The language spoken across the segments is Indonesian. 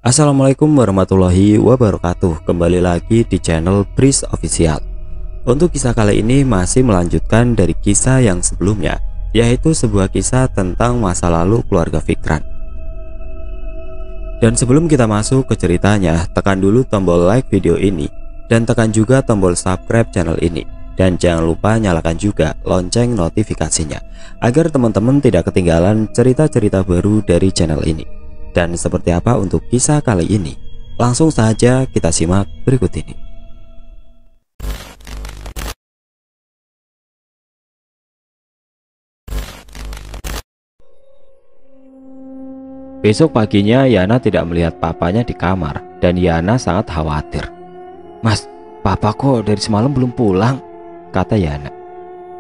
Assalamualaikum warahmatullahi wabarakatuh. Kembali lagi di channel Bris Official. Untuk kisah kali ini masih melanjutkan dari kisah yang sebelumnya, yaitu sebuah kisah tentang masa lalu keluarga Fikran. Dan sebelum kita masuk ke ceritanya, tekan dulu tombol like video ini dan tekan juga tombol subscribe channel ini. Dan jangan lupa nyalakan juga lonceng notifikasinya agar teman-teman tidak ketinggalan cerita-cerita baru dari channel ini. Dan seperti apa untuk kisah kali ini? Langsung saja kita simak berikut ini. Besok paginya Yana tidak melihat papanya di kamar dan Yana sangat khawatir. "Mas, papa kok dari semalam belum pulang?" kata Yana.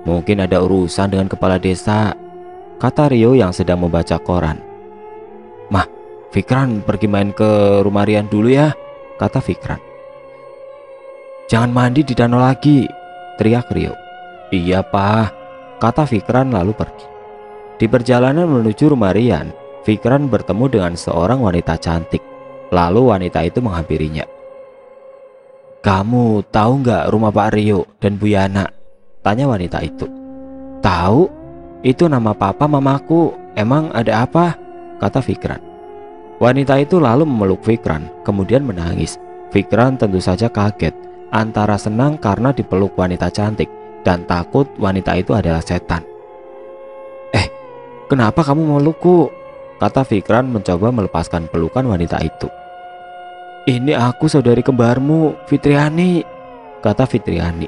"Mungkin ada urusan dengan kepala desa," kata Rio yang sedang membaca koran. "Mah, Fikran pergi main ke rumah Rian dulu ya," kata Fikran. "Jangan mandi di danau lagi," teriak Rio. "Iya pak," kata Fikran lalu pergi. Di perjalanan menuju rumah Rian, Fikran bertemu dengan seorang wanita cantik. Lalu wanita itu menghampirinya. "Kamu tahu nggak rumah Pak Rio dan Bu Yana?" tanya wanita itu. "Tahu, itu nama papa mamaku. Emang ada apa?" kata Fikran. Wanita itu lalu memeluk Fikran, kemudian menangis. Fikran tentu saja kaget, antara senang karena dipeluk wanita cantik dan takut wanita itu adalah setan. Kenapa kamu memelukku?" kata Fikran mencoba melepaskan pelukan wanita itu. "Ini aku saudari kembarmu, Fitriani," kata Fitriani.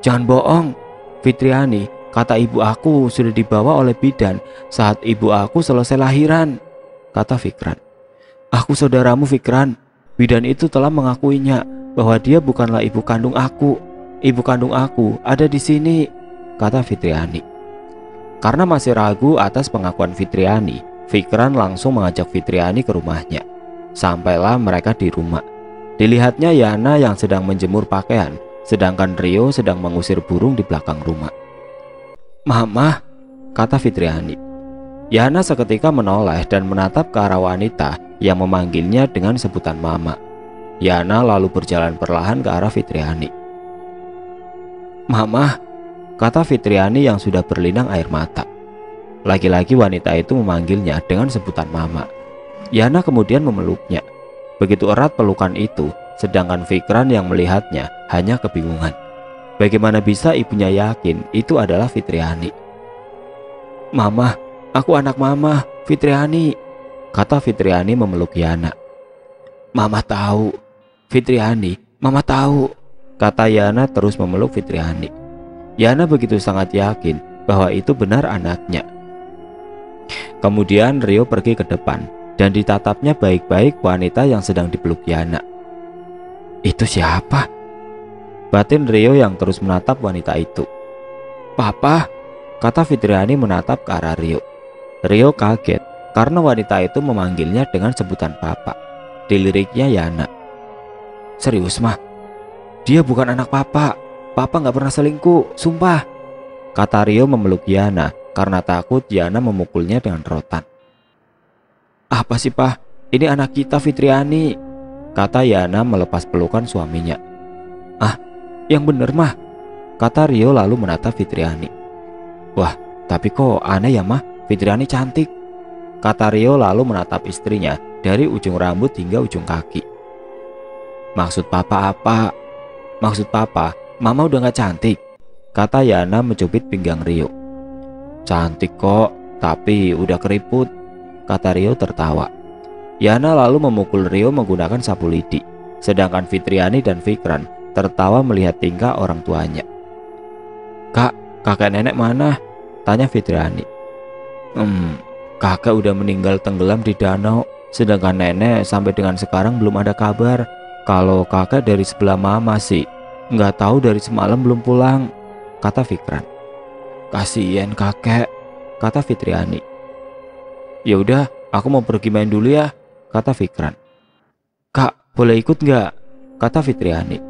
"Jangan bohong, Fitriani, kata ibu aku sudah dibawa oleh bidan saat ibu aku selesai lahiran," kata Fikran. "Aku saudaramu Fikran. Bidan itu telah mengakuinya bahwa dia bukanlah ibu kandung aku. Ibu kandung aku ada di sini," kata Fitriani. Karena masih ragu atas pengakuan Fitriani, Fikran langsung mengajak Fitriani ke rumahnya. Sampailah mereka di rumah. Dilihatnya Yana yang sedang menjemur pakaian, sedangkan Rio sedang mengusir burung di belakang rumah. "Mama," kata Fitriani. Yana seketika menoleh dan menatap ke arah wanita yang memanggilnya dengan sebutan mama. Yana lalu berjalan perlahan ke arah Fitriani. "Mama," kata Fitriani yang sudah berlinang air mata. Lagi-lagi wanita itu memanggilnya dengan sebutan mama. Yana kemudian memeluknya. Begitu erat pelukan itu, sedangkan Fikran yang melihatnya hanya kebingungan. Bagaimana bisa ibunya yakin itu adalah Fitriani? "Mama, aku anak mama, Fitriani," kata Fitriani memeluk Yana. "Mama tahu, Fitriani, mama tahu," kata Yana terus memeluk Fitriani. Yana begitu sangat yakin bahwa itu benar anaknya. Kemudian Rio pergi ke depan dan ditatapnya baik-baik wanita yang sedang dipeluk Yana. "Itu siapa?" batin Rio yang terus menatap wanita itu. "Papa," kata Fitriani menatap ke arah Rio. Rio kaget karena wanita itu memanggilnya dengan sebutan papa. Diliriknya Yana. "Serius mah? Dia bukan anak papa. Papa gak pernah selingkuh, sumpah," kata Rio memeluk Yana karena takut Yana memukulnya dengan rotan. "Apa sih Pak? Ini anak kita Fitriani," kata Yana melepas pelukan suaminya. "Ah, yang bener mah," kata Rio lalu menatap Fitriani. "Wah, tapi kok aneh ya mah, Fitriani cantik," kata Rio lalu menatap istrinya dari ujung rambut hingga ujung kaki. "Maksud papa apa?" "Maksud papa, mama udah gak cantik," kata Yana mencubit pinggang Rio. "Cantik kok, tapi udah keriput," kata Rio tertawa. Yana lalu memukul Rio menggunakan sapu lidi, sedangkan Fitriani dan Fikran tertawa melihat tingkah orang tuanya. "Kak, kakek nenek mana?" tanya Fitriani. Kakek udah meninggal tenggelam di danau, sedangkan nenek sampai dengan sekarang belum ada kabar. Kalau kakek dari sebelah mama sih, nggak tahu dari semalam belum pulang," kata Fikran. "Kasian kakek," kata Fitriani. "Ya udah, aku mau pergi main dulu ya," kata Fikran. "Kak, boleh ikut nggak?" kata Fitriani.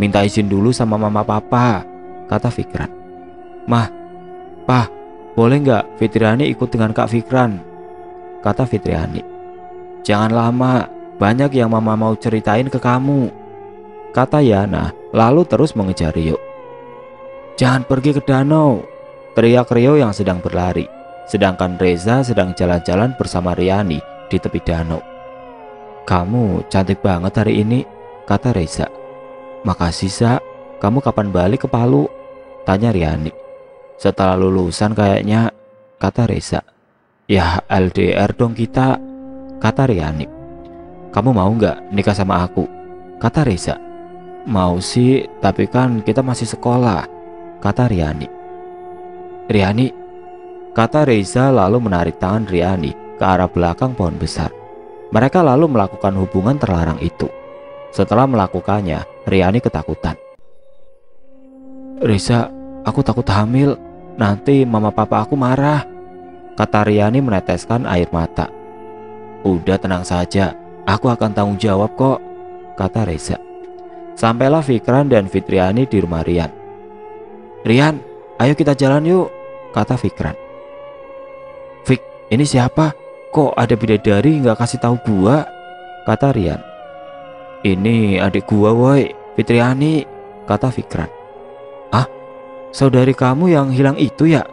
"Minta izin dulu sama mama papa," kata Fikran. "Mah, Pah, boleh nggak Fitriani ikut dengan Kak Fikran?" kata Fitriani. "Jangan lama," banyak yang mama mau ceritain ke kamu, kata Yana lalu terus mengejar Rio. Jangan pergi ke danau, teriak Rio yang sedang berlari, sedangkan Reza sedang jalan-jalan bersama Riani di tepi danau. Kamu cantik banget hari ini, kata Reza. Makasih Sa, kamu kapan balik ke Palu? Tanya Riani. Setelah lulusan kayaknya, kata Reza. Ya LDR dong kita, kata Riani. Kamu mau nggak nikah sama aku? Kata Reza. Mau sih, tapi kan kita masih sekolah, kata Riani. Riani, kata Reza lalu menarik tangan Riani ke arah belakang pohon besar. Mereka lalu melakukan hubungan terlarang itu. Setelah melakukannya, Riani ketakutan. Reza, aku takut hamil, nanti mama papa aku marah, kata Riani meneteskan air mata. Udah tenang saja, aku akan tanggung jawab kok, kata Reza. Sampailah Fikran dan Fitriani di rumah Rian. Rian, ayo kita jalan yuk, kata Fikran. Fik, ini siapa? Kok ada bidadari nggak kasih tahu gua? Kata Rian. Ini adik gua woi, Fitriani, kata Fikran. Ah, saudari kamu yang hilang itu ya?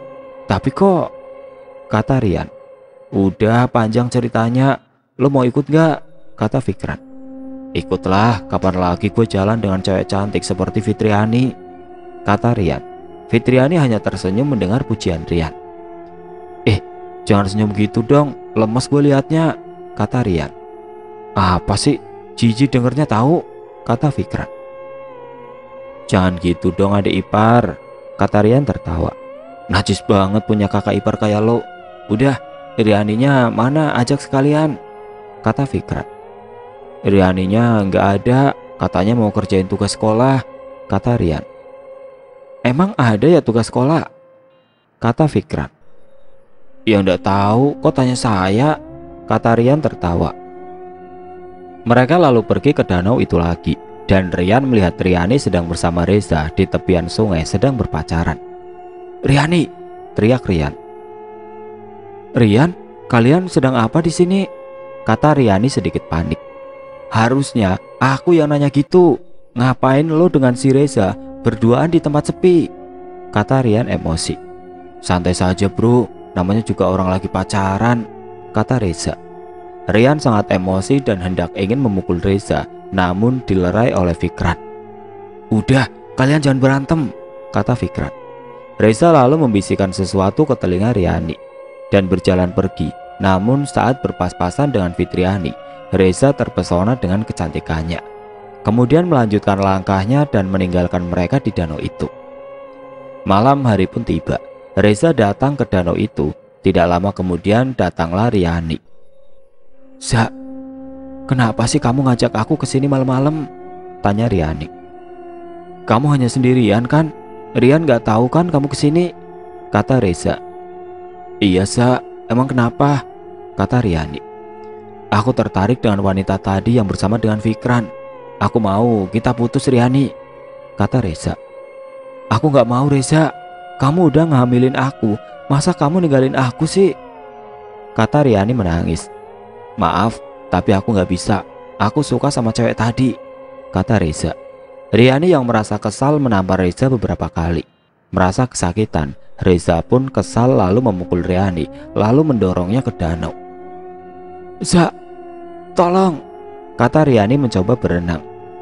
Tapi kok, kata Rian. Udah panjang ceritanya, lo mau ikut gak? Kata Fikran. Ikutlah, kapan lagi gue jalan dengan cewek cantik seperti Fitriani, kata Rian. Fitriani hanya tersenyum mendengar pujian Rian. Jangan senyum gitu dong, lemes gue liatnya, kata Rian. Apa sih, jijik dengernya tahu, kata Fikran. Jangan gitu dong adik ipar, kata Rian tertawa. Najis banget punya kakak ipar kayak lo. Udah, Rianinya mana, ajak sekalian, kata Fikran. Rianinya nggak ada, katanya mau kerjain tugas sekolah, kata Rian. Emang ada ya tugas sekolah? Kata Fikran. Ya nggak tahu, kok tanya saya, kata Rian tertawa. Mereka lalu pergi ke danau itu lagi, dan Rian melihat Riani sedang bersama Reza di tepian sungai sedang berpacaran. Riani, teriak Rian. Rian, kalian sedang apa di sini? Kata Riani sedikit panik. Harusnya aku yang nanya gitu. Ngapain lo dengan si Reza berduaan di tempat sepi? Kata Rian emosi. Santai saja bro, namanya juga orang lagi pacaran, kata Reza. Rian sangat emosi dan hendak ingin memukul Reza, namun dilerai oleh Fikran. Udah, kalian jangan berantem, kata Fikran. Reza lalu membisikkan sesuatu ke telinga Riani dan berjalan pergi. Namun saat berpas-pasan dengan Fitriani, Reza terpesona dengan kecantikannya. Kemudian melanjutkan langkahnya dan meninggalkan mereka di danau itu. Malam hari pun tiba. Reza datang ke danau itu. Tidak lama kemudian datanglah Riani. Za, kenapa sih kamu ngajak aku ke sini malam-malam? Tanya Riani. Kamu hanya sendirian kan? Rian gak tahu kan kamu kesini? Kata Reza. Iya Za, emang kenapa? Kata Riani. Aku tertarik dengan wanita tadi yang bersama dengan Fikran. Aku mau kita putus Riani, kata Reza. Aku gak mau Reza, kamu udah ngehamilin aku, masa kamu ninggalin aku sih? Kata Riani menangis. Maaf, tapi aku gak bisa, aku suka sama cewek tadi, kata Reza. Riani yang merasa kesal menampar Reza beberapa kali. Merasa kesakitan, Reza pun kesal lalu memukul Riani, lalu mendorongnya ke danau. Za, tolong, kata Riani mencoba berenang.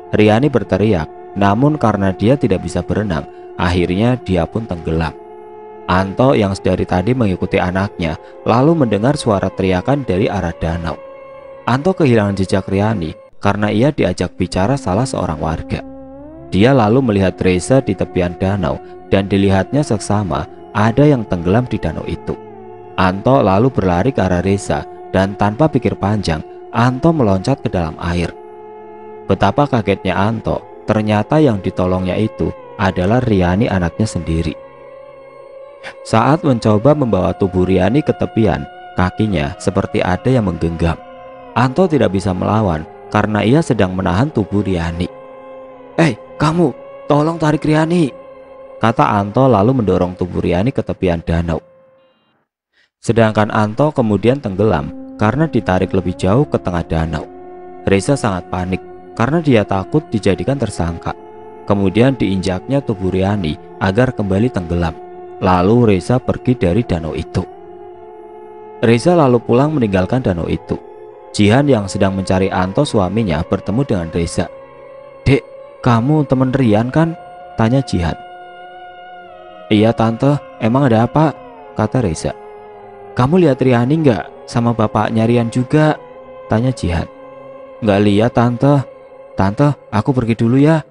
Riani berteriak, namun karena dia tidak bisa berenang, akhirnya dia pun tenggelam. Anto yang dari tadi mengikuti anaknya, lalu mendengar suara teriakan dari arah danau. Anto kehilangan jejak Riani karena ia diajak bicara salah seorang warga. Dia lalu melihat Reza di tepian danau dan dilihatnya seksama ada yang tenggelam di danau itu. Anto lalu berlari ke arah Reza dan tanpa pikir panjang, Anto meloncat ke dalam air. Betapa kagetnya Anto, ternyata yang ditolongnya itu adalah Riani anaknya sendiri. Saat mencoba membawa tubuh Riani ke tepian, kakinya seperti ada yang menggenggam. Anto tidak bisa melawan karena ia sedang menahan tubuh Riani. Kamu, tolong tarik Riani, kata Anto lalu mendorong tubuh Riani ke tepian danau. Sedangkan Anto kemudian tenggelam karena ditarik lebih jauh ke tengah danau. Reza sangat panik karena dia takut dijadikan tersangka. Kemudian diinjaknya tubuh Riani agar kembali tenggelam. Lalu Reza pergi dari danau itu. Reza lalu pulang meninggalkan danau itu. Jihan yang sedang mencari Anto suaminya bertemu dengan Reza. "Dek, kamu teman Rian kan?" tanya Jihan. "Iya tante, emang ada apa?" kata Reza. "Kamu lihat Riani nggak? Sama bapaknya Rian juga?" tanya Jihan. "Nggak lihat tante. Tante, aku pergi dulu ya,"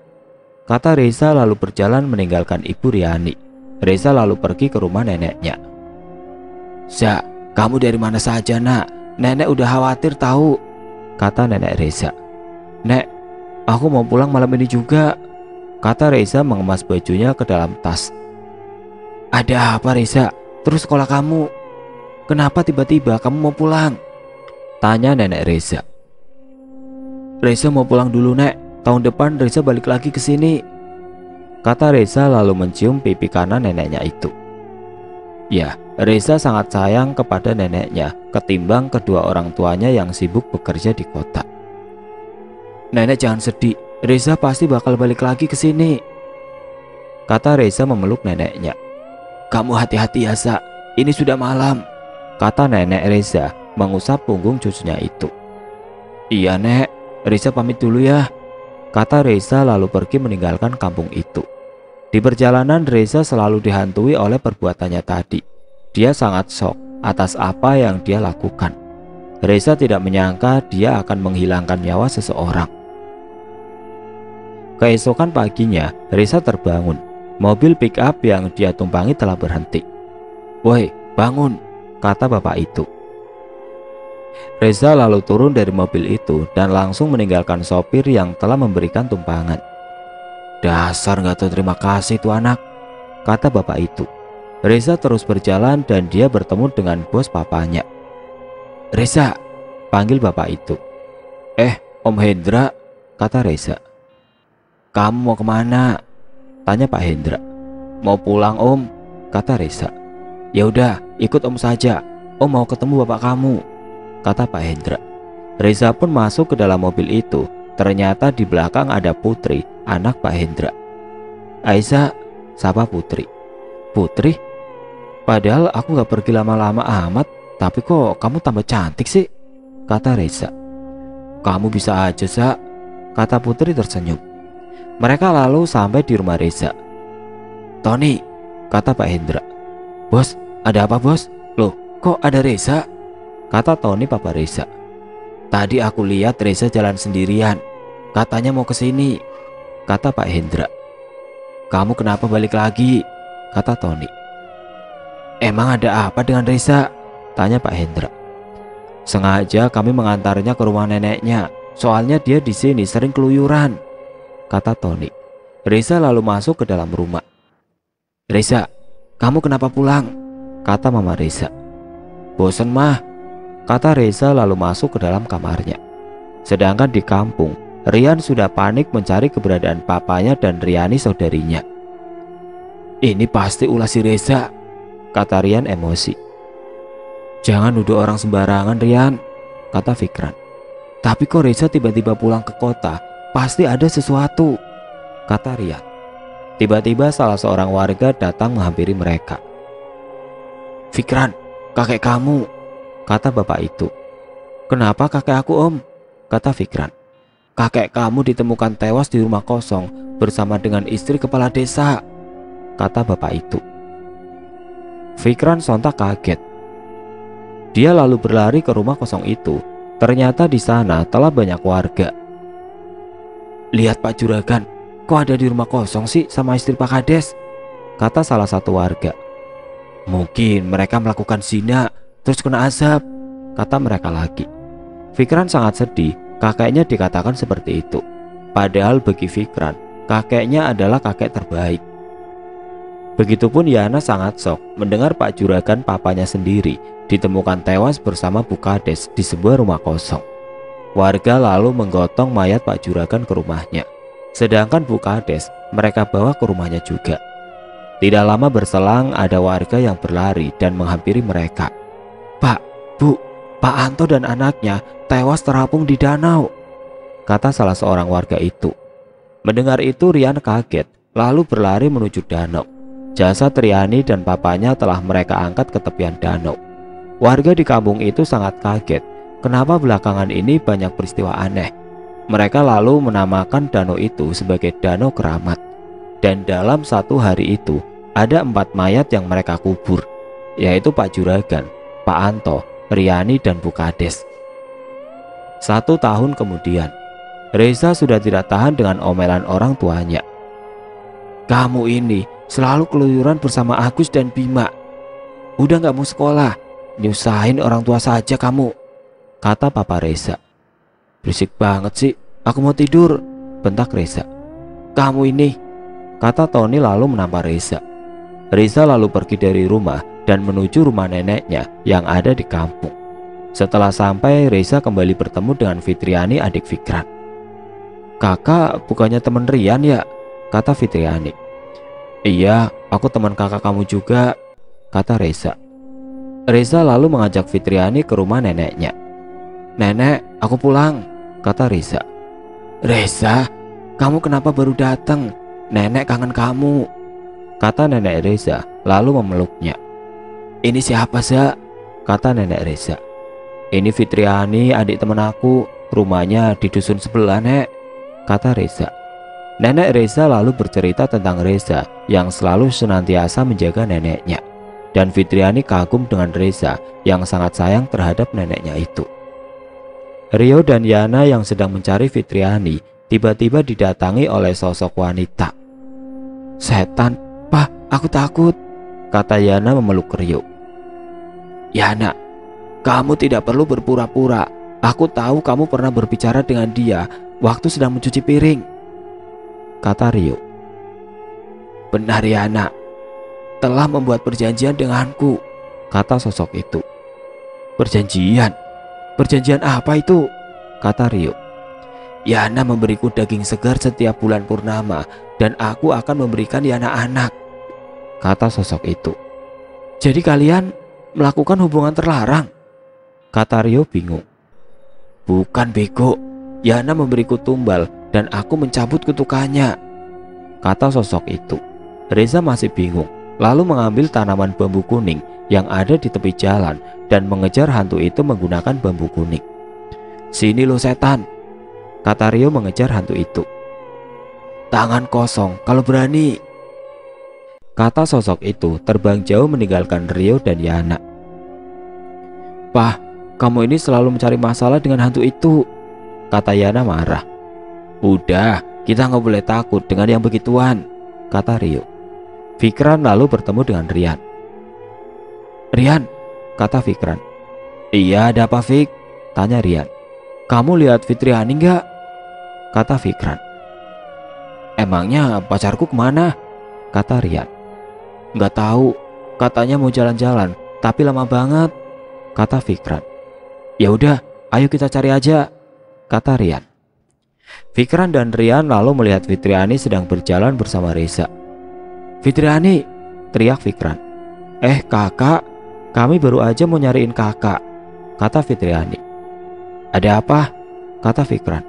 kata Reza lalu berjalan meninggalkan ibu Riani. Reza lalu pergi ke rumah neneknya. "Za, kamu dari mana saja nak? Nenek udah khawatir tahu," kata nenek Reza. "Nek, aku mau pulang malam ini juga," kata Reza mengemas bajunya ke dalam tas. "Ada apa Reza? Terus sekolah kamu? Kenapa tiba-tiba kamu mau pulang?" tanya nenek Reza. "Reza mau pulang dulu nek, tahun depan Reza balik lagi ke sini," kata Reza lalu mencium pipi kanan neneknya itu. Ya, Reza sangat sayang kepada neneknya ketimbang kedua orang tuanya yang sibuk bekerja di kota. "Nenek jangan sedih, Reza pasti bakal balik lagi ke sini," kata Reza memeluk neneknya. "Kamu hati-hati ya Za, ini sudah malam," kata nenek Reza mengusap punggung cucunya itu. "Iya nek, Reza pamit dulu ya," kata Reza lalu pergi meninggalkan kampung itu. Di perjalanan Reza selalu dihantui oleh perbuatannya tadi. Dia sangat shock atas apa yang dia lakukan. Reza tidak menyangka dia akan menghilangkan nyawa seseorang. Keesokan paginya Reza terbangun. Mobil pick up yang dia tumpangi telah berhenti. "Woi, bangun," kata bapak itu. Reza lalu turun dari mobil itu dan langsung meninggalkan sopir yang telah memberikan tumpangan. "Dasar gak tahu terima kasih tuh anak," kata bapak itu. Reza terus berjalan dan dia bertemu dengan bos papanya. "Reza," panggil bapak itu. Om Hendra," kata Reza. "Kamu mau kemana?" tanya Pak Hendra. "Mau pulang om," kata Reza. "Ya udah, ikut om saja. Om mau ketemu bapak kamu," kata Pak Hendra. Reza pun masuk ke dalam mobil itu. Ternyata di belakang ada Putri, anak Pak Hendra. "Aisyah," sapa Putri. "Putri? Padahal aku gak pergi lama-lama amat, tapi kok kamu tambah cantik sih," kata Reza. "Kamu bisa aja Za," kata Putri tersenyum. Mereka lalu sampai di rumah Reza. "Tony," kata Pak Hendra. "Bos, ada apa bos? Loh, kok ada Reza?" kata Tony papa Reza. "Tadi aku lihat Reza jalan sendirian, katanya mau ke sini," kata Pak Hendra. "Kamu kenapa balik lagi?" kata Tony. "Emang ada apa dengan Reza?" tanya Pak Hendra. "Sengaja kami mengantarnya ke rumah neneknya, soalnya dia di sini sering keluyuran," kata Tony. Reza lalu masuk ke dalam rumah. "Reza, kamu kenapa pulang?" kata mama Reza. "Bosen mah," kata Reza lalu masuk ke dalam kamarnya. Sedangkan di kampung, Rian sudah panik mencari keberadaan papanya dan Riani saudarinya. "Ini pasti ulah si Reza," kata Rian emosi. "Jangan nuduh orang sembarangan Rian," kata Fikran. "Tapi kok Reza tiba-tiba pulang ke kota, pasti ada sesuatu," kata Rian. Tiba-tiba salah seorang warga datang menghampiri mereka. "Fikran, kakek kamu," kata bapak itu. "Kenapa kakek aku om?" kata Fikran. "Kakek kamu ditemukan tewas di rumah kosong bersama dengan istri kepala desa," kata bapak itu. Fikran sontak kaget. Dia lalu berlari ke rumah kosong itu. Ternyata di sana telah banyak warga. "Lihat Pak Juragan, kok ada di rumah kosong sih sama istri Pak Kades?" kata salah satu warga. "Mungkin mereka melakukan zina terus kena azab," kata mereka lagi. Fikran sangat sedih kakeknya dikatakan seperti itu. Padahal bagi Fikran, kakeknya adalah kakek terbaik. Begitupun Yana sangat shock mendengar Pak Juragan papanya sendiri ditemukan tewas bersama Bu Kades di sebuah rumah kosong. Warga lalu menggotong mayat Pak Juragan ke rumahnya. Sedangkan Bu Kades mereka bawa ke rumahnya juga. Tidak lama berselang ada warga yang berlari dan menghampiri mereka. "Pak, Bu, Pak Anto dan anaknya tewas terapung di danau," kata salah seorang warga itu. Mendengar itu Rian kaget, lalu berlari menuju danau. Jasad Riani dan papanya telah mereka angkat ke tepian danau. Warga di kampung itu sangat kaget, kenapa belakangan ini banyak peristiwa aneh. Mereka lalu menamakan danau itu sebagai Danau Keramat. Dan dalam satu hari itu ada 4 mayat yang mereka kubur, yaitu Pak Juragan, Pak Anto, Riani, dan Bu Kades. 1 tahun kemudian, Reza sudah tidak tahan dengan omelan orang tuanya. "Kamu ini selalu keluyuran bersama Agus dan Bima. Udah gak mau sekolah, nyusahin orang tua saja kamu," kata Papa Reza. "Berisik banget sih, aku mau tidur," bentak Reza. "Kamu ini," kata Tony lalu menampar Reza. Reza lalu pergi dari rumah dan menuju rumah neneknya yang ada di kampung. Setelah sampai, Reza kembali bertemu dengan Fitriani, adik Fikran. "Kakak bukannya teman Rian ya?" kata Fitriani. "Iya, aku teman kakak kamu juga," kata Reza. Reza lalu mengajak Fitriani ke rumah neneknya. "Nenek, aku pulang," kata Reza. "Reza, kamu kenapa baru datang? Nenek kangen kamu," kata nenek Reza lalu memeluknya. "Ini siapa, Za?" kata nenek Reza. "Ini Fitriani, adik teman aku, rumahnya di dusun sebelah, Nek," kata Reza. Nenek Reza lalu bercerita tentang Reza yang selalu senantiasa menjaga neneknya. Dan Fitriani kagum dengan Reza yang sangat sayang terhadap neneknya itu. Rio dan Yana yang sedang mencari Fitriani tiba-tiba didatangi oleh sosok wanita. "Setan, Pak, aku takut," kata Yana memeluk Rio. "Yana, kamu tidak perlu berpura-pura. Aku tahu kamu pernah berbicara dengan dia waktu sedang mencuci piring," kata Rio. "Benar, Yana, telah membuat perjanjian denganku," kata sosok itu. "Perjanjian? Perjanjian apa itu?" kata Rio. "Yana memberiku daging segar setiap bulan purnama dan aku akan memberikan Yana anak," kata sosok itu. "Jadi kalian melakukan hubungan terlarang?" kata Rio bingung. "Bukan, bego. Yana memberiku tumbal dan aku mencabut kutukannya," kata sosok itu. Reza masih bingung, lalu mengambil tanaman bambu kuning yang ada di tepi jalan dan mengejar hantu itu menggunakan bambu kuning. "Sini lo setan," kata Rio mengejar hantu itu. "Tangan kosong kalau berani," kata sosok itu terbang jauh meninggalkan Rio dan Yana. "Pah, kamu ini selalu mencari masalah dengan hantu itu," kata Yana marah. "Udah, kita nggak boleh takut dengan yang begituan," kata Rio. Fikran lalu bertemu dengan Rian. "Rian," kata Fikran. "Iya, ada apa, Fik?" tanya Rian. "Kamu lihat Fitriani nggak?" kata Fikran. "Emangnya pacarku kemana?" kata Rian. "Nggak tahu, katanya mau jalan-jalan, tapi lama banget," kata Fikran. "Ya udah, ayo kita cari aja," kata Rian. Fikran dan Rian lalu melihat Fitriani sedang berjalan bersama Reza. "Fitriani!" teriak Fikran. Kakak, kami baru aja mau nyariin kakak," kata Fitriani. "Ada apa?" kata Fikran.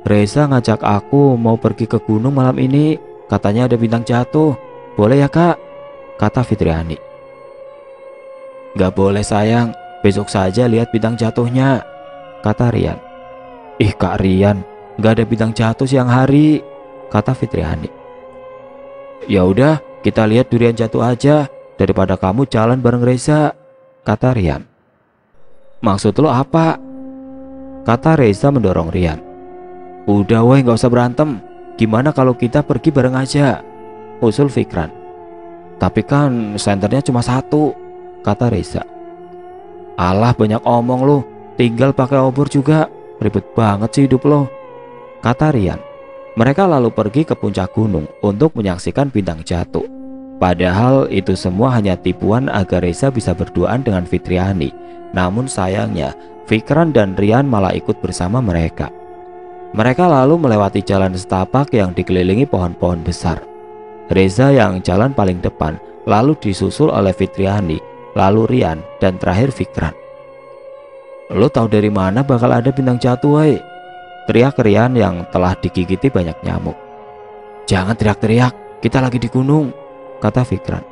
"Reza ngajak aku mau pergi ke gunung malam ini, katanya ada bintang jatuh. Boleh ya, Kak?" kata Fitriani. "Gak boleh sayang, besok saja lihat bintang jatuhnya," kata Rian. "Ih Kak Rian, gak ada bintang jatuh siang hari," kata Fitriani. "Ya udah, kita lihat durian jatuh aja daripada kamu jalan bareng Reza," kata Rian. "Maksud lo apa?" kata Reza mendorong Rian. "Udah weh, gak usah berantem. Gimana kalau kita pergi bareng aja?" usul Fikran. "Tapi kan senternya cuma 1, kata Reza. "Alah, banyak omong lo, tinggal pakai obor juga, ribet banget sih hidup lo," kata Rian. Mereka lalu pergi ke puncak gunung untuk menyaksikan bintang jatuh. Padahal itu semua hanya tipuan agar Reza bisa berduaan dengan Fitriani. Namun sayangnya Fikran dan Rian malah ikut bersama mereka. Mereka lalu melewati jalan setapak yang dikelilingi pohon-pohon besar. Reza yang jalan paling depan, lalu disusul oleh Fitriani, lalu Rian, dan terakhir Fikran. "Lo tahu dari mana bakal ada bintang jatuh, woi?" teriak Rian yang telah digigiti banyak nyamuk. "Jangan teriak-teriak, kita lagi di gunung," kata Fikran.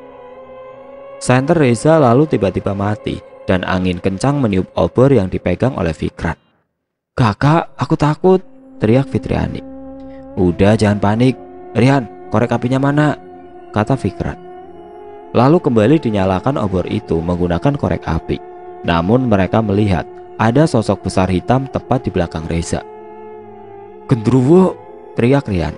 Senter Reza lalu tiba-tiba mati dan angin kencang meniup obor yang dipegang oleh Fikran. "Kakak, aku takut," teriak Fitriani. "Udah, jangan panik. Rian, korek apinya mana?" kata Fikran. Lalu kembali dinyalakan obor itu menggunakan korek api. Namun mereka melihat ada sosok besar hitam tepat di belakang Reza. "Gendruwo!" teriak Rian.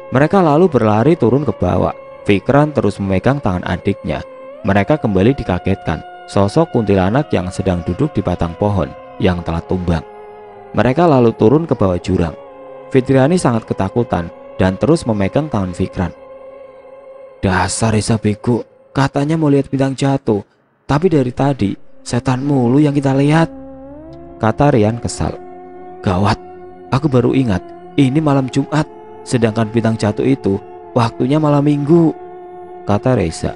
Mereka lalu berlari turun ke bawah. Fikran terus memegang tangan adiknya. Mereka kembali dikagetkan sosok kuntilanak yang sedang duduk di batang pohon yang telah tumbang. Mereka lalu turun ke bawah jurang. Fitriani sangat ketakutan dan terus memegang tangan Fikran. "Dasar Reza bego, katanya mau lihat bintang jatuh, tapi dari tadi setan mulu yang kita lihat," kata Rian kesal. "Gawat, aku baru ingat ini malam Jumat, sedangkan bintang jatuh itu waktunya malam Minggu," kata Reza.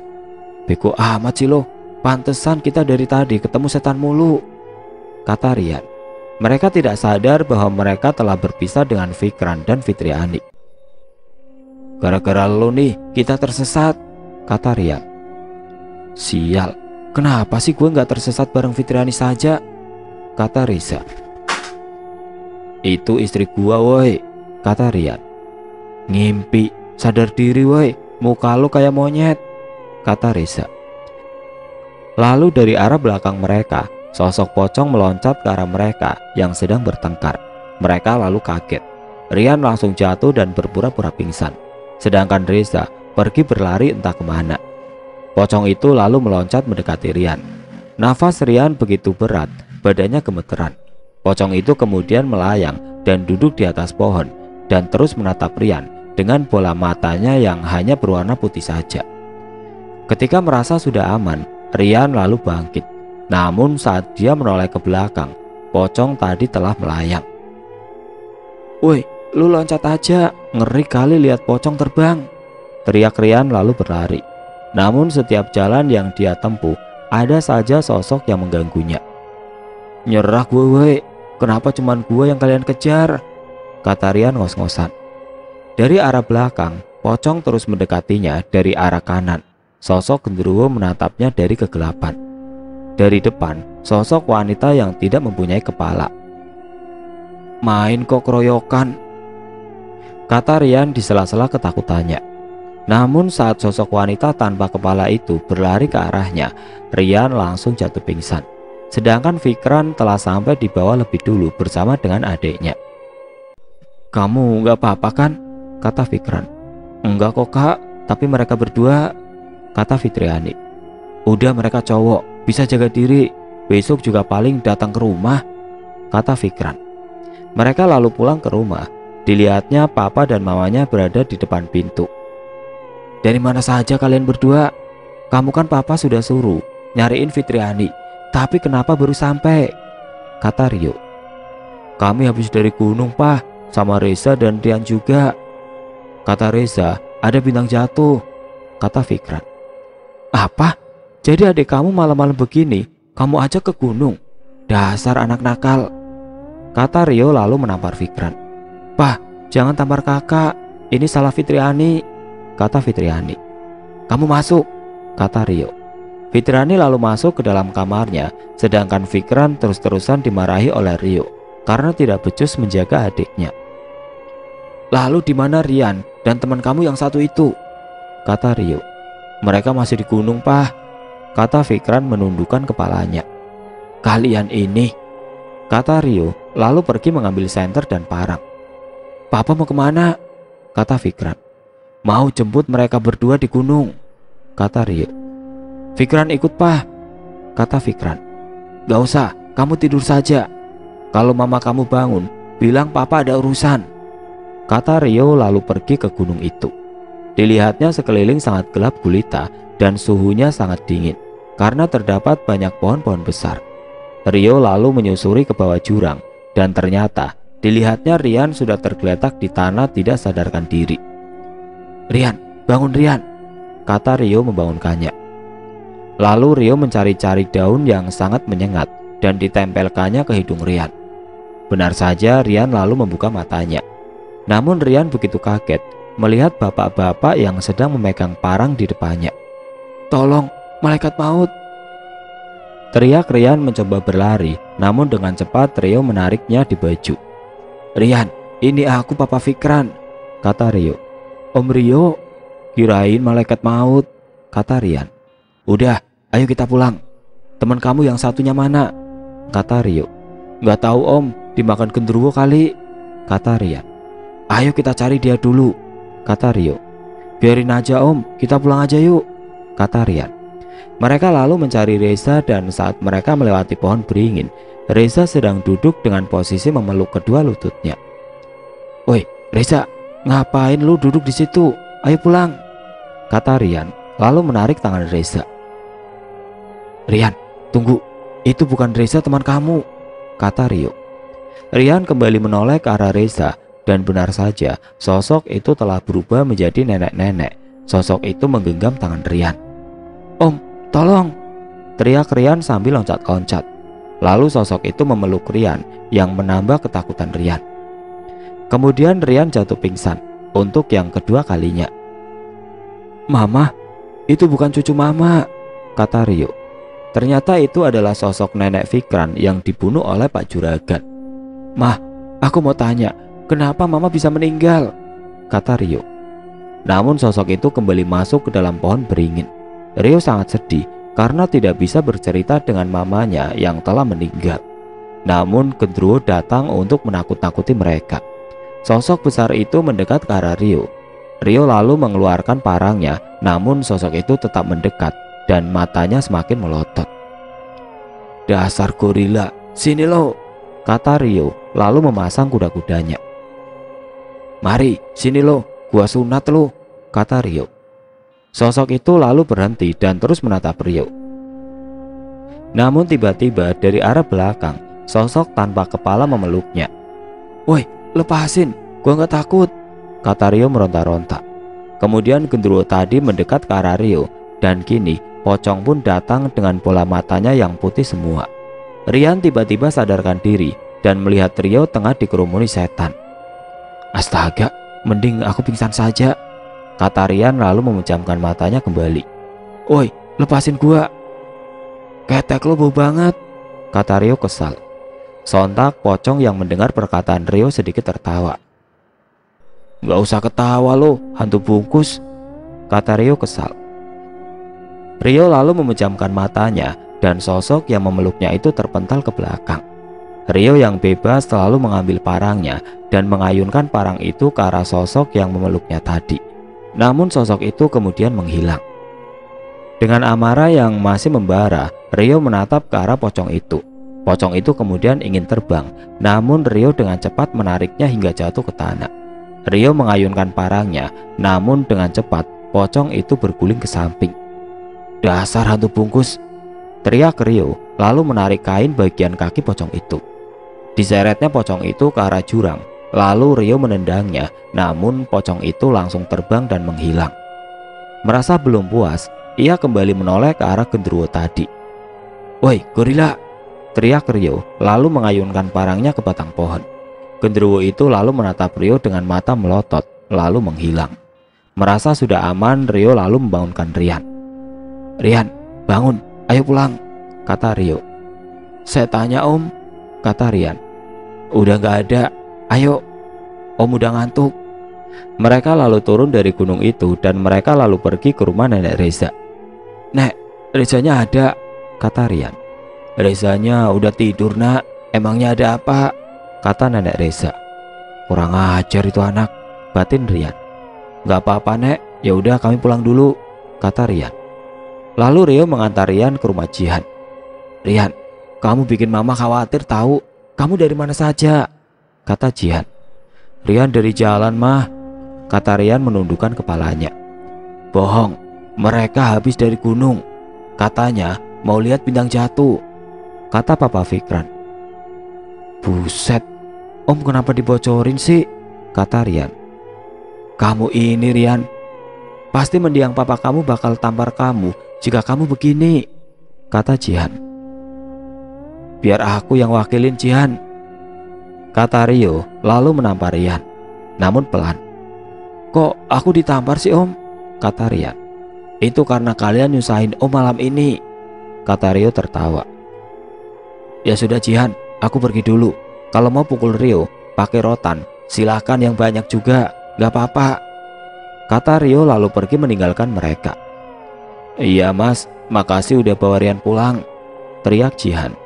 "Bego amat sih lo, pantesan kita dari tadi ketemu setan mulu," kata Rian. Mereka tidak sadar bahwa mereka telah berpisah dengan Fikran dan Fitriani. "Gara-gara lo nih kita tersesat," kata Rian. "Sial, kenapa sih gue gak tersesat bareng Fitriani saja?" kata Reza. "Itu istri gua woi," kata Rian. "Ngimpi, sadar diri woi, muka lo kayak monyet," kata Reza. Lalu dari arah belakang mereka, sosok pocong meloncat ke arah mereka yang sedang bertengkar. Mereka lalu kaget. Rian langsung jatuh dan berpura-pura pingsan. Sedangkan Reza pergi berlari entah kemana. Pocong itu lalu meloncat mendekati Rian. Nafas Rian begitu berat, badannya gemeteran. Pocong itu kemudian melayang dan duduk di atas pohon dan terus menatap Rian dengan bola matanya yang hanya berwarna putih saja. Ketika merasa sudah aman, Rian lalu bangkit. Namun saat dia menoleh ke belakang, pocong tadi telah melayang. "Woi, lu loncat aja, ngeri kali lihat pocong terbang," teriak Rian lalu berlari. Namun setiap jalan yang dia tempuh, ada saja sosok yang mengganggunya. "Nyerah gue woi, kenapa cuman gue yang kalian kejar?" kata Rian ngos-ngosan. Dari arah belakang, pocong terus mendekatinya dari arah kanan. Sosok genderuwo menatapnya dari kegelapan. Dari depan, sosok wanita yang tidak mempunyai kepala. "Main kok keroyokan," kata Rian di sela-sela ketakutannya. Namun saat sosok wanita tanpa kepala itu berlari ke arahnya, Rian langsung jatuh pingsan. Sedangkan Fikran telah sampai di bawah lebih dulu bersama dengan adiknya. "Kamu nggak apa-apa kan?" kata Fikran. "Enggak kok kak, tapi mereka berdua," kata Fitriani. "Udah mereka cowok, bisa jaga diri, besok juga paling datang ke rumah," kata Fikran. Mereka lalu pulang ke rumah. Dilihatnya papa dan mamanya berada di depan pintu. "Dari mana saja kalian berdua? Kamu kan papa sudah suruh nyariin Fitriani, tapi kenapa baru sampai?" kata Rio. "Kami habis dari gunung Pak, sama Reza dan Rian juga," kata Reza. "Ada bintang jatuh," kata Fikran. "Apa? Jadi adik kamu malam-malam begini kamu ajak ke gunung? Dasar anak nakal," kata Rio lalu menampar Fikran. "Pah, jangan tampar kakak, ini salah Fitriani," kata Fitriani. "Kamu masuk," kata Rio. Fitriani lalu masuk ke dalam kamarnya, sedangkan Fikran terus-terusan dimarahi oleh Rio karena tidak becus menjaga adiknya. "Lalu di mana Rian dan teman kamu yang satu itu?" kata Rio. "Mereka masih di gunung Pak," kata Fikran menundukkan kepalanya. "Kalian ini," kata Rio lalu pergi mengambil senter dan parang. "Papa mau kemana?" kata Fikran. "Mau jemput mereka berdua di gunung," kata Rio. "Fikran ikut Pak," kata Fikran. "Gak usah, kamu tidur saja. Kalau mama kamu bangun, bilang papa ada urusan," kata Rio lalu pergi ke gunung itu. Dilihatnya sekeliling sangat gelap gulita dan suhunya sangat dingin karena terdapat banyak pohon-pohon besar. Rio lalu menyusuri ke bawah jurang dan ternyata dilihatnya Rian sudah tergeletak di tanah tidak sadarkan diri. "Rian, bangun Rian," kata Rio membangunkannya. Lalu Rio mencari-cari daun yang sangat menyengat dan ditempelkannya ke hidung Rian. Benar saja Rian lalu membuka matanya. Namun Rian begitu kaget melihat bapak-bapak yang sedang memegang parang di depannya. "Tolong, malaikat maut!" teriak Rian mencoba berlari, namun dengan cepat Rio menariknya di baju. "Rian, ini aku Papa Fikran," kata Rio. "Om Rio, kirain malaikat maut," kata Rian. "Udah, ayo kita pulang. Teman kamu yang satunya mana?" kata Rio. "Nggak tahu om, dimakan genderuwo kali," kata Rian. "Ayo kita cari dia dulu," kata Rio. "Biarin aja om, kita pulang aja yuk," kata Rian. Mereka lalu mencari Reza dan saat mereka melewati pohon beringin, Reza sedang duduk dengan posisi memeluk kedua lututnya. "Woi, Reza, ngapain lu duduk di situ? Ayo pulang," kata Rian, lalu menarik tangan Reza. "Rian, tunggu, itu bukan Reza teman kamu," kata Rio. Rian kembali menoleh ke arah Reza dan benar saja sosok itu telah berubah menjadi nenek-nenek. Sosok itu menggenggam tangan Rian. "Om, tolong!" teriak Rian sambil loncat-loncat. Lalu sosok itu memeluk Rian yang menambah ketakutan Rian. Kemudian Rian jatuh pingsan untuk yang kedua kalinya. "Mama, itu bukan cucu mama," kata Rio. Ternyata itu adalah sosok nenek Fikran yang dibunuh oleh Pak Juragan. "Mah, aku mau tanya, kenapa mama bisa meninggal?" kata Rio. Namun sosok itu kembali masuk ke dalam pohon beringin. Rio sangat sedih karena tidak bisa bercerita dengan mamanya yang telah meninggal. Namun genderuwo datang untuk menakut-nakuti mereka. Sosok besar itu mendekat ke arah Rio. Rio lalu mengeluarkan parangnya, namun sosok itu tetap mendekat dan matanya semakin melotot. "Dasar gorila, sini lo," kata Rio lalu memasang kuda-kudanya. "Mari, sini lo, gua sunat lo," kata Rio. Sosok itu lalu berhenti dan terus menatap Rio. Namun tiba-tiba dari arah belakang, sosok tanpa kepala memeluknya. "Woi, lepasin, gua nggak takut," kata Rio meronta-ronta. Kemudian genderuwo tadi mendekat ke arah Rio dan kini pocong pun datang dengan bola matanya yang putih semua. Rian tiba-tiba sadarkan diri dan melihat Rio tengah dikerumuni setan. "Astaga, mending aku pingsan saja," kata Rian lalu memejamkan matanya kembali. "Woi, lepasin gua." "Ketek lo bau banget," kata Rio kesal. Sontak pocong yang mendengar perkataan Rio sedikit tertawa. "Nggak usah ketawa lo, hantu bungkus," kata Rio kesal. Rio lalu memejamkan matanya dan sosok yang memeluknya itu terpental ke belakang. Rio yang bebas selalu mengambil parangnya dan mengayunkan parang itu ke arah sosok yang memeluknya tadi. Namun sosok itu kemudian menghilang. Dengan amarah yang masih membara, Rio menatap ke arah pocong itu. Pocong itu kemudian ingin terbang, namun Rio dengan cepat menariknya hingga jatuh ke tanah. Rio mengayunkan parangnya, namun dengan cepat pocong itu berguling ke samping. "Dasar hantu bungkus," teriak Rio lalu menarik kain bagian kaki pocong itu. Diseretnya pocong itu ke arah jurang. Lalu Rio menendangnya, namun pocong itu langsung terbang dan menghilang. Merasa belum puas, ia kembali menoleh ke arah genderuwo tadi. "Woi, gorila!" teriak Rio lalu mengayunkan parangnya ke batang pohon. Genderuwo itu lalu menatap Rio dengan mata melotot lalu menghilang. Merasa sudah aman, Rio lalu membangunkan Rian. "Rian, bangun, ayo pulang," kata Rio. "Saya tanya om," kata Rian. "Udah gak ada, ayo, om udah ngantuk." Mereka lalu turun dari gunung itu dan mereka lalu pergi ke rumah nenek Reza. "Nek, Rezanya ada," kata Rian. "Rezanya udah tidur nak, emangnya ada apa?" kata nenek Reza. "Kurang ajar itu anak," batin Rian. "Gak apa-apa nek, ya udah kami pulang dulu," kata Rian. Lalu Rio mengantar Rian ke rumah Jihan. "Rian, kamu bikin mama khawatir tahu. Kamu dari mana saja?" kata Jihan. "Rian dari jalan mah," kata Rian menundukkan kepalanya. "Bohong, mereka habis dari gunung. Katanya mau lihat bintang jatuh," kata Papa Fikran. "Buset, om kenapa dibocorin sih?" kata Rian. "Kamu ini Rian, pasti mendiang papa kamu bakal tampar kamu jika kamu begini," kata Jihan. "Biar aku yang wakilin Jihan," kata Rio lalu menampar Rian, namun pelan. Kok aku ditampar sih Om? Kata Rian. Itu karena kalian nyusahin Om malam ini, kata Rio tertawa. Ya sudah Jihan, aku pergi dulu. Kalau mau pukul Rio pakai rotan, silahkan yang banyak juga, gak apa-apa, kata Rio lalu pergi meninggalkan mereka. Iya mas, makasih udah bawa Rian pulang, teriak Jihan.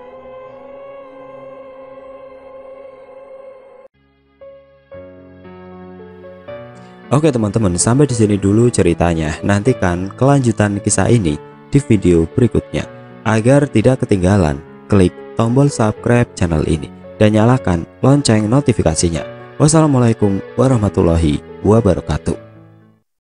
Oke teman-teman, sampai di sini dulu ceritanya. Nantikan kelanjutan kisah ini di video berikutnya. Agar tidak ketinggalan, klik tombol subscribe channel ini dan nyalakan lonceng notifikasinya. Wassalamualaikum warahmatullahi wabarakatuh.